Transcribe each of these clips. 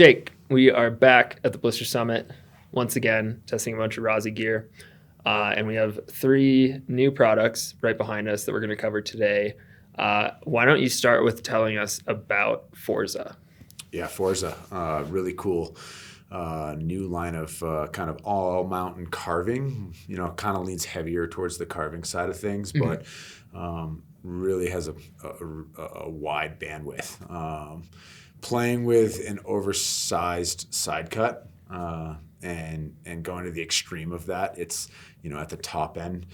Jake, we are back at the Blister Summit once again, testing a bunch of Rossi gear. And we have 3 new products right behind us that we're going to cover today. Why don't you start with telling us about Forza? Yeah, Forza, really cool. New line of kind of all mountain carving, kind of leans heavier towards the carving side of things, but really has a wide bandwidth. Playing with an oversized side cut and going to the extreme of that, it's, at the top end.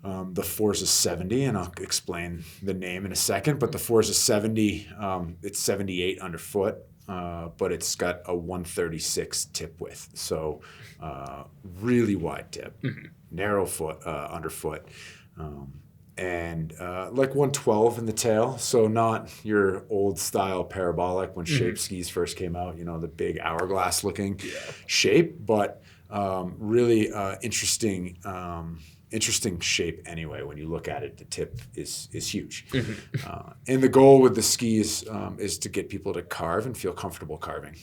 The Forza 70, and I'll explain the name in a second, but the Forza 70, it's 78 underfoot, but it's got a 136 tip width. So really wide tip, narrow foot, underfoot, and like 112 in the tail. So not your old style parabolic when shape skis first came out, the big hourglass looking shape, but really interesting shape anyway. When you look at it, the tip is huge. And the goal with the skis is to get people to carve and feel comfortable carving.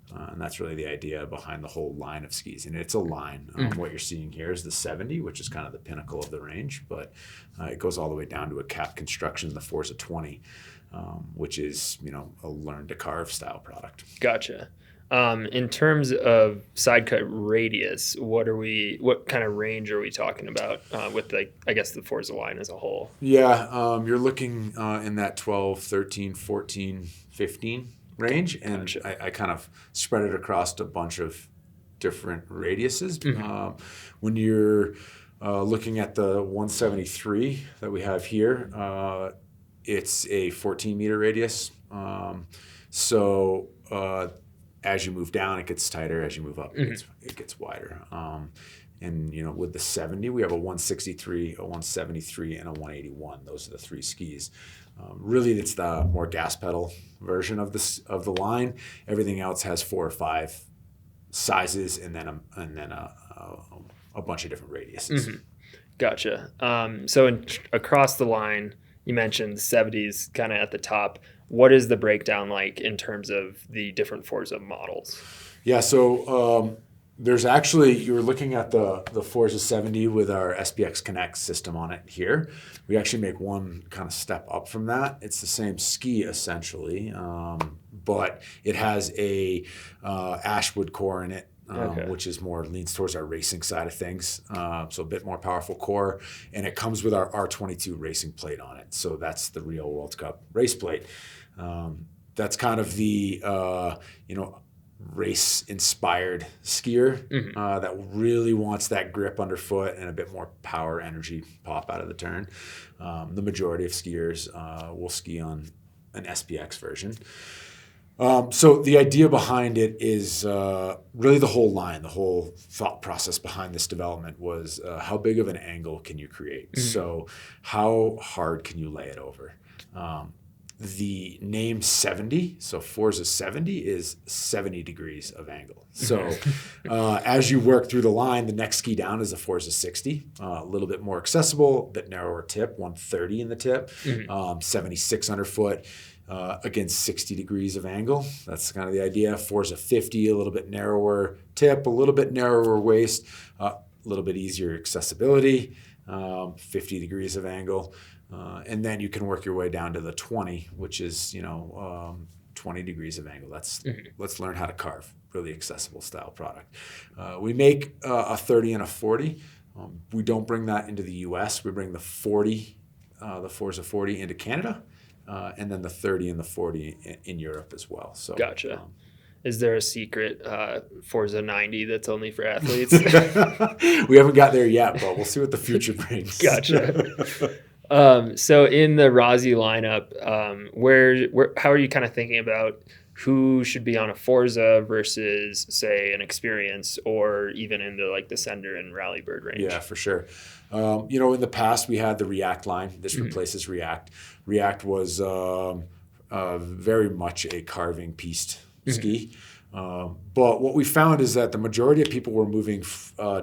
And that's really the idea behind the whole line of skis. And it's a line. What you're seeing here is the 70, which is kind of the pinnacle of the range, but it goes all the way down to a cap construction, the Forza 20, which is, a learn to carve style product. Gotcha. In terms of side cut radius, what kind of range are we talking about with the Forza line as a whole? Yeah, you're looking in that 12, 13, 14, 15 range. And gotcha. I kind of spread it across a bunch of different radiuses. When you're looking at the 173 that we have here, it's a 14 meter radius. As you move down, it gets tighter. As you move up, it gets wider. And with the 70, we have a 163, a 173, and a 181. Those are the 3 skis. Really, it's the more gas pedal version of the line. Everything else has 4 or 5 sizes, and then a bunch of different radiuses. Gotcha. So across the line, you mentioned the 70s kind of at the top. What is the breakdown like in terms of the different Forza models? Yeah, so there's actually, you're looking at the Forza 70 with our SPX Connect system on it here. We actually make one kind of step up from that. It's the same ski essentially, but it has a ashwood core in it. Which is more leans towards our racing side of things. So a bit more powerful core. And it comes with our R22 racing plate on it. So that's the Rio World Cup race plate. That's kind of the, race-inspired skier that really wants that grip underfoot and a bit more power, energy pop out of the turn. The majority of skiers will ski on an SPX version. So the idea behind it is really the whole line, the whole thought process behind this development was how big of an angle can you create? So how hard can you lay it over? The name 70, so Forza 70 is 70 degrees of angle. So as you work through the line, the next ski down is a Forza 60, a little bit more accessible, a bit narrower tip, 130 in the tip, 76 underfoot. Again, 60 degrees of angle. That's kind of the idea. Forza 50, a little bit narrower tip, a little bit narrower waist, a little bit easier accessibility, 50 degrees of angle. And then you can work your way down to the 20, which is, 20 degrees of angle. Let's learn how to carve. Really accessible style product. We make a 30 and a 40. We don't bring that into the U.S. We bring the 40, the Forza 40 into Canada. And then the 30 and the 40 in Europe as well. So gotcha. Is there a secret Forza 90 that's only for athletes? We haven't got there yet, but we'll see what the future brings. Gotcha. So in the Rossi lineup, how are you kind of thinking about who should be on a Forza versus, say, an Experience or even into like the Sender and Rally Bird range? Yeah, for sure. In the past, we had the React line. This replaces React. React was very much a carving pieced ski. But what we found is that the majority of people were moving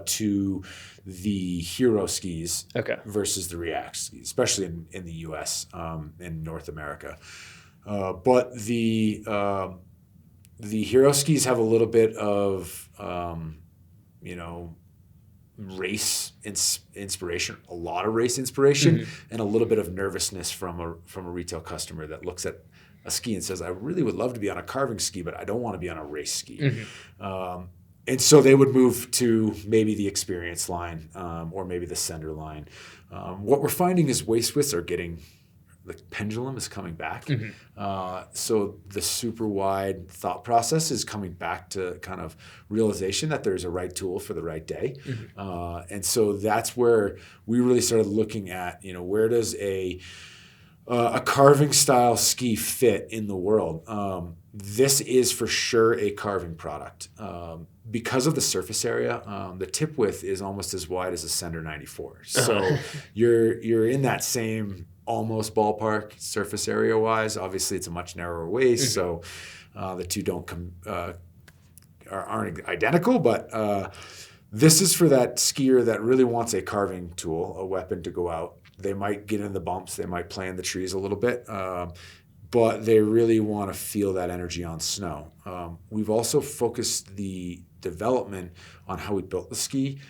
to the Hero skis versus the React skis, especially in the U.S. In North America. But the the hero skis have a little bit of, race inspiration, a lot of race inspiration, and a little bit of nervousness from a retail customer that looks at a ski and says, I really would love to be on a carving ski, but I don't want to be on a race ski. And so they would move to maybe the Experience line or maybe the Sender line. What we're finding is waist widths are getting, the pendulum is coming back. So the super wide thought process is coming back to kind of realization that there's a right tool for the right day. And so that's where we really started looking at, where does a carving style ski fit in the world? This is for sure a carving product. Because of the surface area, the tip width is almost as wide as a Sender 94. So you're in that same almost ballpark surface area wise. Obviously, it's a much narrower waist, so the two aren't identical. But this is for that skier that really wants a carving tool, a weapon to go out. They might get in the bumps, they might play in the trees a little bit, but they really want to feel that energy on snow. We've also focused the development on how we built the ski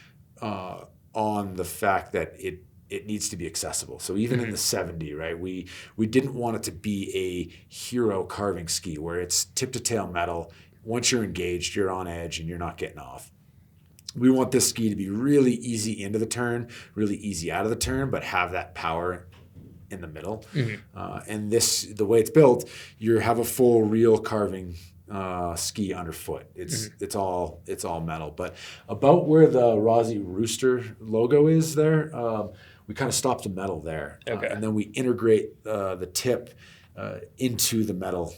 on the fact that it needs to be accessible. So even in the 70, right, we didn't want it to be a hero carving ski where it's tip to tail metal. Once you're engaged, you're on edge and you're not getting off. We want this ski to be really easy into the turn, really easy out of the turn, but have that power in the middle. And the way it's built, you have a full real carving ski underfoot. It's all metal. But about where the Rossi Rooster logo is there, we kind of stopped the metal there. And then we integrate the tip into the metal.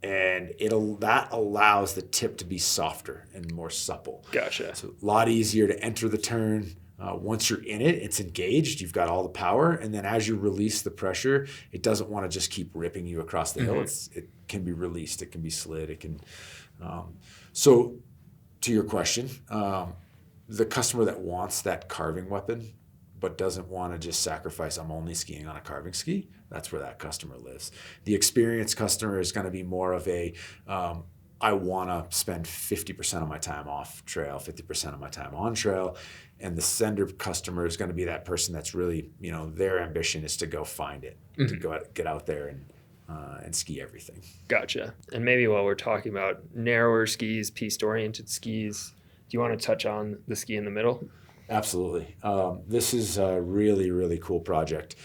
And that allows the tip to be softer and more supple. Gotcha. So a lot easier to enter the turn. Once you're in it, it's engaged. You've got all the power. And then as you release the pressure, it doesn't want to just keep ripping you across the hill. It can be released. It can be slid. It can. So to your question, the customer that wants that carving weapon but doesn't want to just sacrifice, I'm only skiing on a carving ski, that's where that customer lives. The experienced customer is going to be more of a, I want to spend 50% of my time off trail, 50% of my time on trail. And the Sender customer is going to be that person that's really, their ambition is to go find it, to get out there and ski everything. Gotcha. And maybe while we're talking about narrower skis, piste-oriented skis, do you want to touch on the ski in the middle? Absolutely. This is a really, really cool project.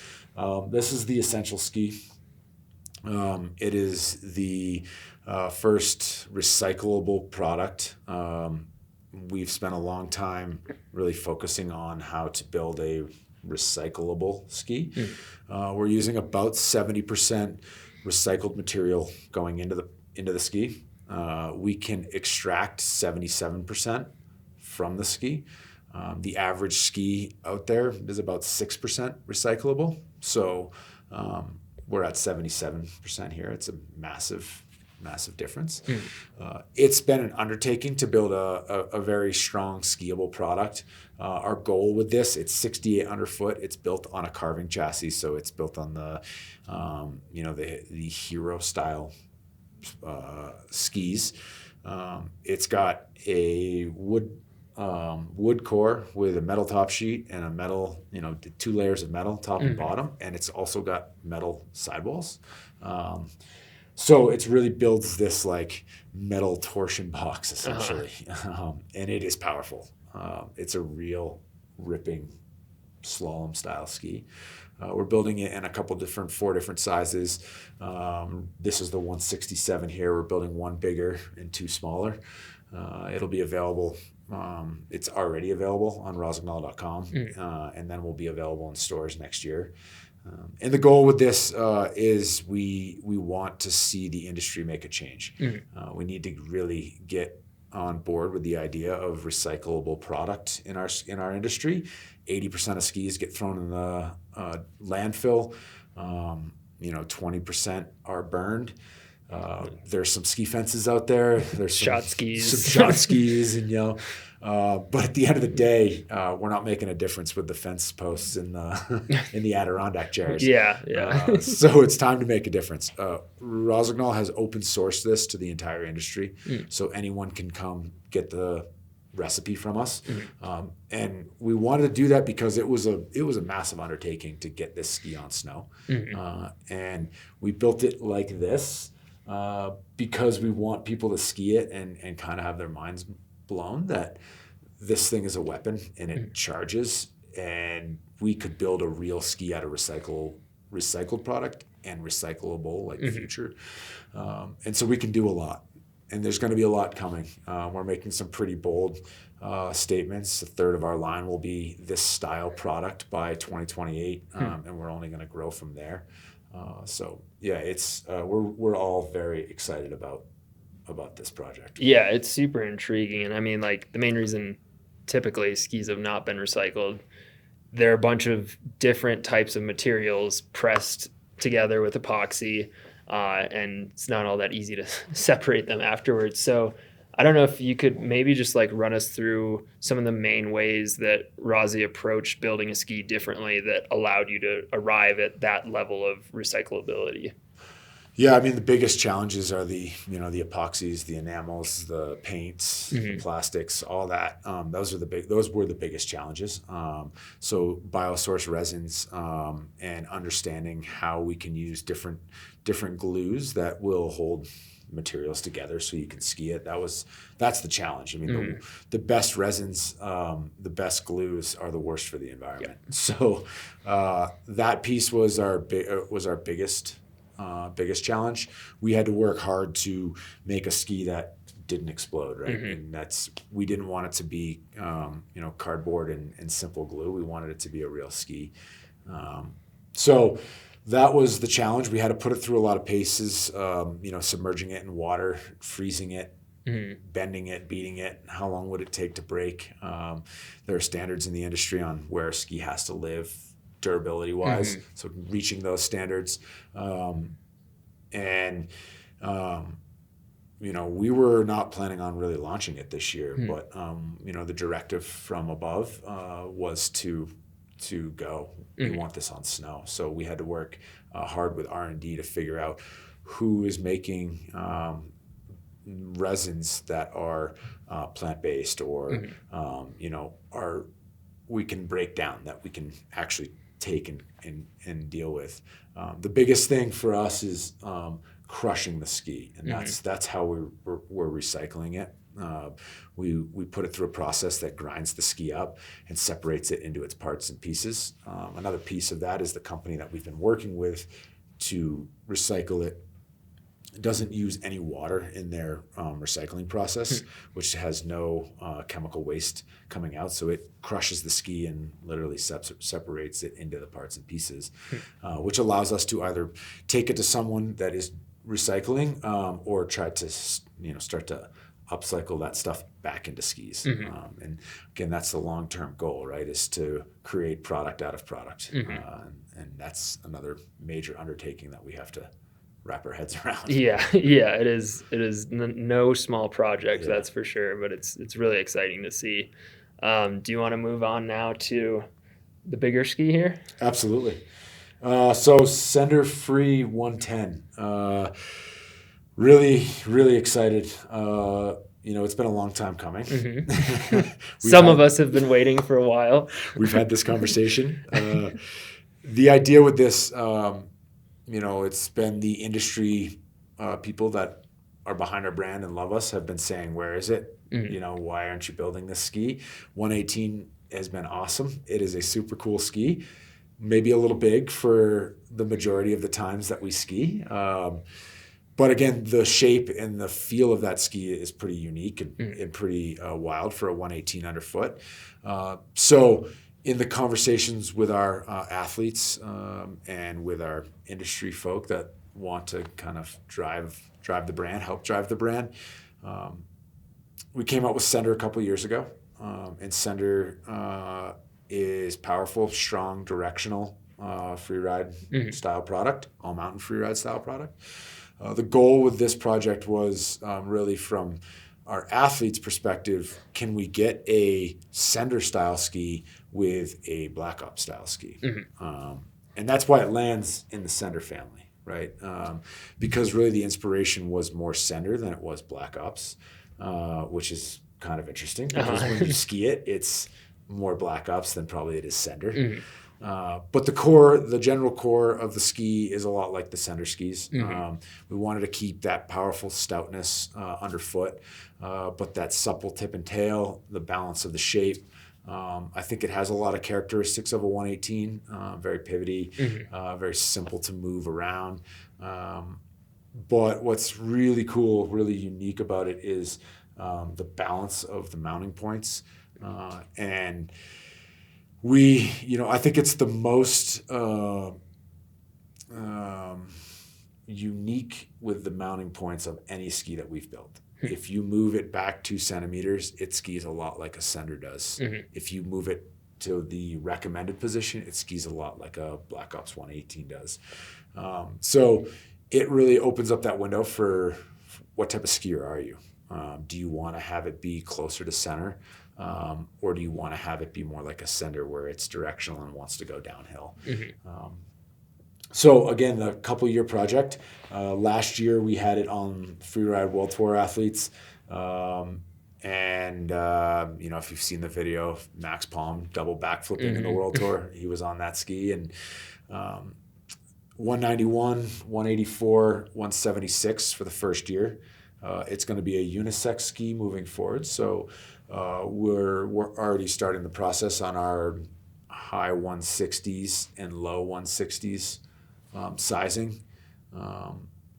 This is the Essential Ski. It is the first recyclable product. We've spent a long time really focusing on how to build a recyclable ski. We're using about 70% recycled material going into the ski. We can extract 77% from the ski. The average ski out there is about 6% recyclable. So we're at 77% here. It's a massive difference. It's been an undertaking to build a very strong skiable product. Our goal with this, it's 68 underfoot. It's built on a carving chassis, so it's built on the hero style skis. It's got a wood core with a metal top sheet and a metal, 2 layers of metal top and bottom, and it's also got metal sidewalls. So it really builds this like metal torsion box essentially, and it is powerful. It's a real ripping slalom style ski. We're building it in 4 different sizes. This is the 167 here. We're building one bigger and 2 smaller. It'll be available. It's already available on rossignol.com, and then will be available in stores next year. And the goal with this is we want to see the industry make a change. We need to really get on board with the idea of recyclable product in our industry. 80% of skis get thrown in the landfill. 20% are burned. There's some ski fences out there. There's shot skis. Some shot skis, and but at the end of the day, we're not making a difference with the fence posts in the Adirondack chairs. Yeah. So it's time to make a difference. Rossignol has open sourced this to the entire industry, so anyone can come get the recipe from us. And we wanted to do that because it was a massive undertaking to get this ski on snow. And we built it like this because we want people to ski it and kind of have their minds blown that this thing is a weapon and it charges, and we could build a real ski out of recycled product and recyclable like future. And so we can do a lot. And there's going to be a lot coming. We're making some pretty bold statements. A third of our line will be this style product by 2028, and we're only going to grow from there. So yeah, it's we're all very excited about this project. Yeah, it's super intriguing, and I mean, like, the main reason typically skis have not been recycled, there are a bunch of different types of materials pressed together with epoxy. And it's not all that easy to separate them afterwards. So I don't know if you could maybe just like run us through some of the main ways that Rossi approached building a ski differently that allowed you to arrive at that level of recyclability. Yeah, I mean, the biggest challenges are the epoxies, the enamels, the paints, the plastics, all that. Those were the biggest challenges. So biosource resins and understanding how we can use different glues that will hold materials together so you can ski it. That's the challenge. I mean, the best resins, the best glues are the worst for the environment. Yeah. So that piece was our biggest challenge. We had to work hard to make a ski that didn't explode, right? And we didn't want it to be cardboard and simple glue. We wanted it to be a real ski. So that was the challenge. We had to put it through a lot of paces, submerging it in water, freezing it, bending it, beating it. How long would it take to break? There are standards in the industry on where a ski has to live durability wise. So reaching those standards. We were not planning on really launching it this year, but the directive from above was to go. We want this on snow. So we had to work hard with R&D to figure out who is making resins that are plant-based or we can break down, that we can actually take and deal with. The biggest thing for us is crushing the ski, and that's how we're recycling it. We put it through a process that grinds the ski up and separates it into its parts and pieces. Another piece of that is the company that we've been working with to recycle it doesn't use any water in their recycling process, which has no chemical waste coming out. So it crushes the ski and literally separates it into the parts and pieces, which allows us to either take it to someone that is recycling or try to start to upcycle that stuff back into skis. And again, that's the long-term goal, right, is to create product out of product. And that's another major undertaking that we have to wrap our heads around. Yeah, it is no small project, that's for sure, but it's really exciting to see. Do you want to move on now to the bigger ski here? Absolutely. So Sender Free 110. Really, really excited. It's been a long time coming. Some of us have been waiting for a while. We've had this conversation. The idea with this, it's been the industry people that are behind our brand and love us have been saying, where is it? Why aren't you building this ski? 118 has been awesome. It is a super cool ski. Maybe a little big for the majority of the times that we ski. But again, the shape and the feel of that ski is pretty unique and pretty wild for a 118 underfoot. So in the conversations with our athletes and with our industry folk that want to kind of drive the brand, help drive the brand, we came out with Sender a couple years ago. And Sender is powerful, strong, directional, free ride style product, all mountain free ride style product. The goal with this project was really from our athletes' perspective, can we get a Sender style ski with a Blackops style ski? And that's why it lands in the Sender family, right? Because really the inspiration was more Sender than it was Blackops, which is kind of interesting because when you ski it, it's more Blackops than probably it is Sender. But the general core of the ski is a lot like the Sender skis. We wanted to keep that powerful stoutness underfoot, but that supple tip and tail, the balance of the shape. I think it has a lot of characteristics of a 118, very pivoty, very simple to move around. But what's really cool, really unique about it is the balance of the mounting points. And I think it's the most unique with the mounting points of any ski that we've built. If you move it back 2 centimeters, it skis a lot like a Sender does. If you move it to the recommended position, it skis a lot like a Blackops 118 does. So it really opens up that window for what type of skier are you? Do you want to have it be closer to center? Or do you want to have it be more like a Sender where it's directional and wants to go downhill? So again, the couple-year project. Last year we had it on Freeride World Tour athletes. If you've seen the video, Max Palm double backflipping in the World Tour, he was on that ski. And 191, 184, 176 for the first year. It's going to be a unisex ski moving forward. So we're already starting the process on our high 160s and low 160s sizing.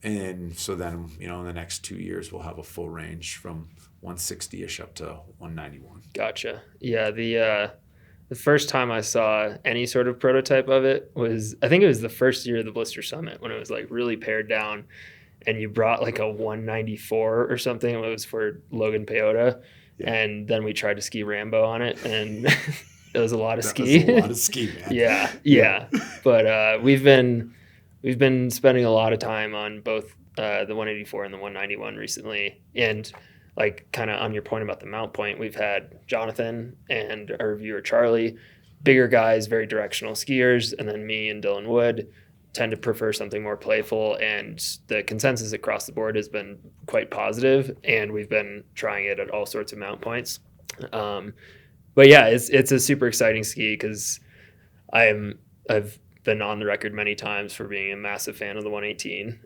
And so then, in the next 2 years, we'll have a full range from 160-ish up to 191. Gotcha. Yeah, the first time I saw any sort of prototype of it was, I think it was the first year of the Blister Summit when it was like really pared down, and you brought like a 194 or something. It was for Logan Peyote. Yeah. And then we tried to ski Rambo on it, and it was a lot of ski. That was a lot of ski, man. Yeah. But we've been spending a lot of time on both the 184 and the 191 recently. And like kind of on your point about the mount point, we've had Jonathan and our reviewer Charlie, bigger guys, very directional skiers, and then me and Dylan Wood tend to prefer something more playful, and the consensus across the board has been quite positive, and we've been trying it at all sorts of mount points. But yeah, it's a super exciting ski because I've been on the record many times for being a massive fan of the 118.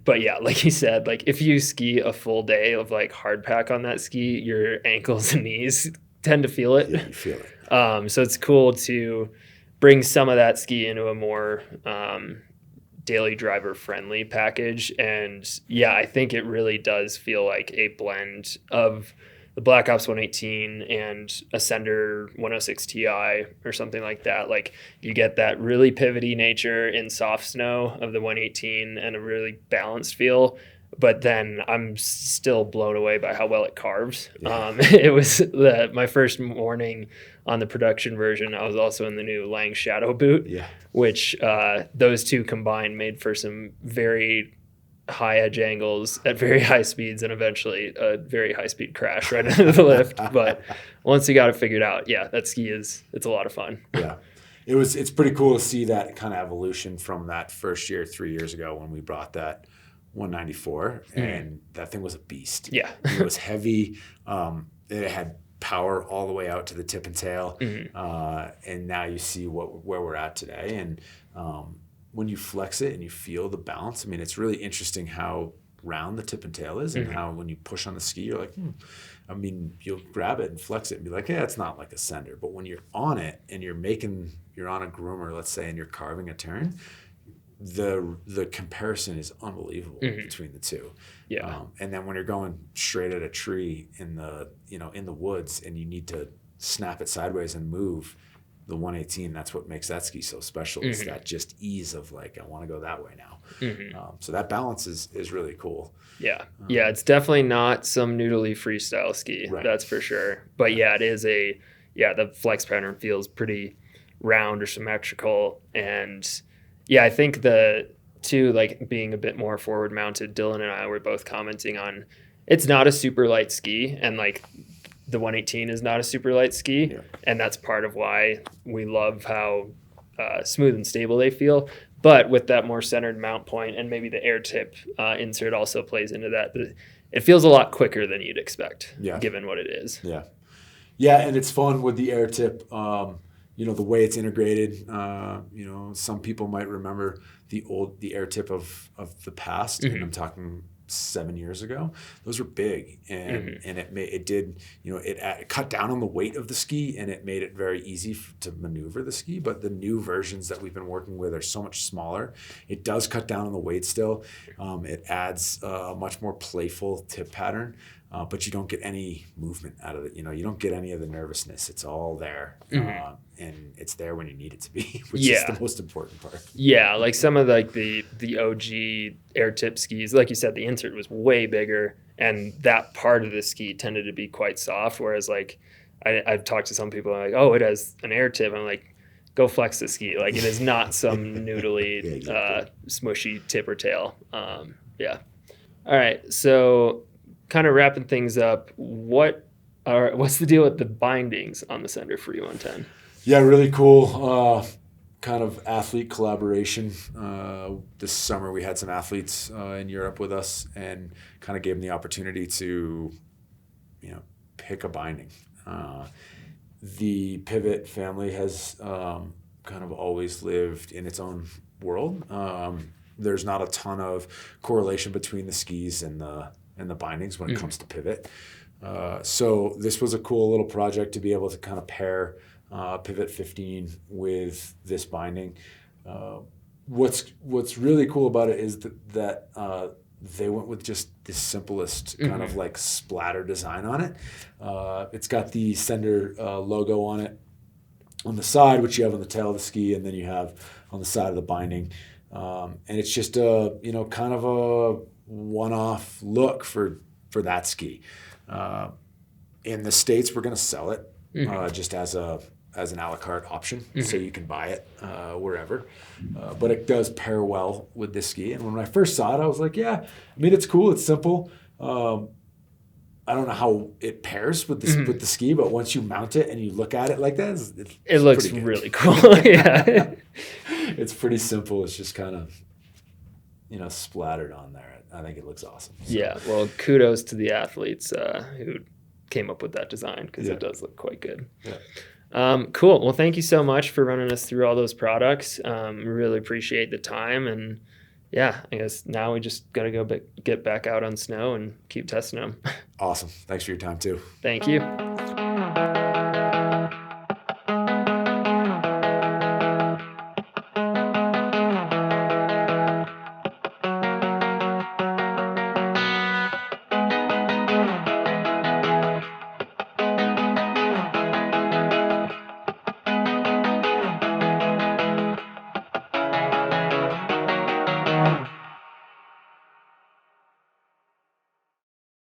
But yeah, like you said, like if you ski a full day of like hard pack on that ski, your ankles and knees tend to feel it. Yeah, you feel it. So it's cool to bring some of that ski into a more daily driver friendly package. And yeah, I think it really does feel like a blend of the Black Ops 118 and a Sender 106 Ti or something like that. Like you get that really pivoty nature in soft snow of the 118 and a really balanced feel. But then I'm still blown away by how well it carves. Yeah. It was my first morning on the production version. I was also in the new Lang Shadow boot, which those two combined made for some very high edge angles at very high speeds and eventually a very high speed crash right into the lift. But once you got it figured out, that ski it's a lot of fun. Yeah. It's pretty cool to see that kind of evolution from that first year 3 years ago when we brought that 194 and that thing was a beast. Yeah. It was heavy. It had power all the way out to the tip and tail. And now you see where we're at today. And when you flex it and you feel the bounce, I mean, it's really interesting how round the tip and tail is and how when you push on the ski, you're like, I mean, you'll grab it and flex it and be like, it's not like a Sender. But when you're on it and you're on a groomer, let's say, and you're carving a turn, the comparison is unbelievable between the two. Yeah. And then when you're going straight at a tree in the woods and you need to snap it sideways and move the 118, that's what makes that ski so special. Is that just ease of like, I want to go that way now. So that balance is really cool. Yeah. It's definitely not some noodly freestyle ski. Right. That's for sure. But it is the flex pattern feels pretty round or symmetrical. And I think the too, like being a bit more forward mounted, Dylan and I were both commenting on it's not a super light ski, and like the 118 is not a super light ski. Yeah. And that's part of why we love how smooth and stable they feel. But with that more centered mount point and maybe the air tip insert also plays into that. It feels a lot quicker than you'd expect, given what it is. Yeah. Yeah, and it's fun with the air tip, the way it's integrated. Some people might remember the air tip of the past, and I'm talking 7 years ago. Those were big, and it cut down on the weight of the ski, and it made it very easy to maneuver the ski. But the new versions that we've been working with are so much smaller. It does cut down on the weight still. It adds a much more playful tip pattern, but you don't get any movement out of it. You don't get any of the nervousness. It's all there, and it's there when you need it to be, which is the most important part. Yeah, like some of the OG air tip skis, like you said, the insert was way bigger, and that part of the ski tended to be quite soft. Whereas like I've talked to some people like, oh, it has an air tip. I'm like, go flex the ski. Like it is not some noodly, smushy tip or tail. All right, so kind of wrapping things up, what's the deal with the bindings on the Sender for E110? Yeah, really cool. Kind of athlete collaboration. This summer we had some athletes in Europe with us and kind of gave them the opportunity to, pick a binding. The Pivot family has kind of always lived in its own world. There's not a ton of correlation between the skis and the bindings when it comes to Pivot. So this was a cool little project to be able to kind of pair Pivot 15 with this binding. What's really cool about it is that they went with just the simplest kind of like splatter design on it. It's got the Sender logo on it on the side, which you have on the tail of the ski, and then you have on the side of the binding. And it's just kind of a one-off look for that ski. In the States, we're going to sell it just as an a la carte option, so you can buy it wherever. But it does pair well with this ski. And when I first saw it, I was like, yeah, I mean, it's cool, it's simple. I don't know how it pairs with the ski, but once you mount it and you look at it like that, it looks really cool. Yeah, it's pretty simple. It's just kind of splattered on there. I think it looks awesome. So. Yeah, well, kudos to the athletes who came up with that design, because it does look quite good. Yeah. Cool. Well, thank you so much for running us through all those products. Really appreciate the time. And I guess now we just got to go get back out on snow and keep testing them. Awesome. Thanks for your time too. Thank you.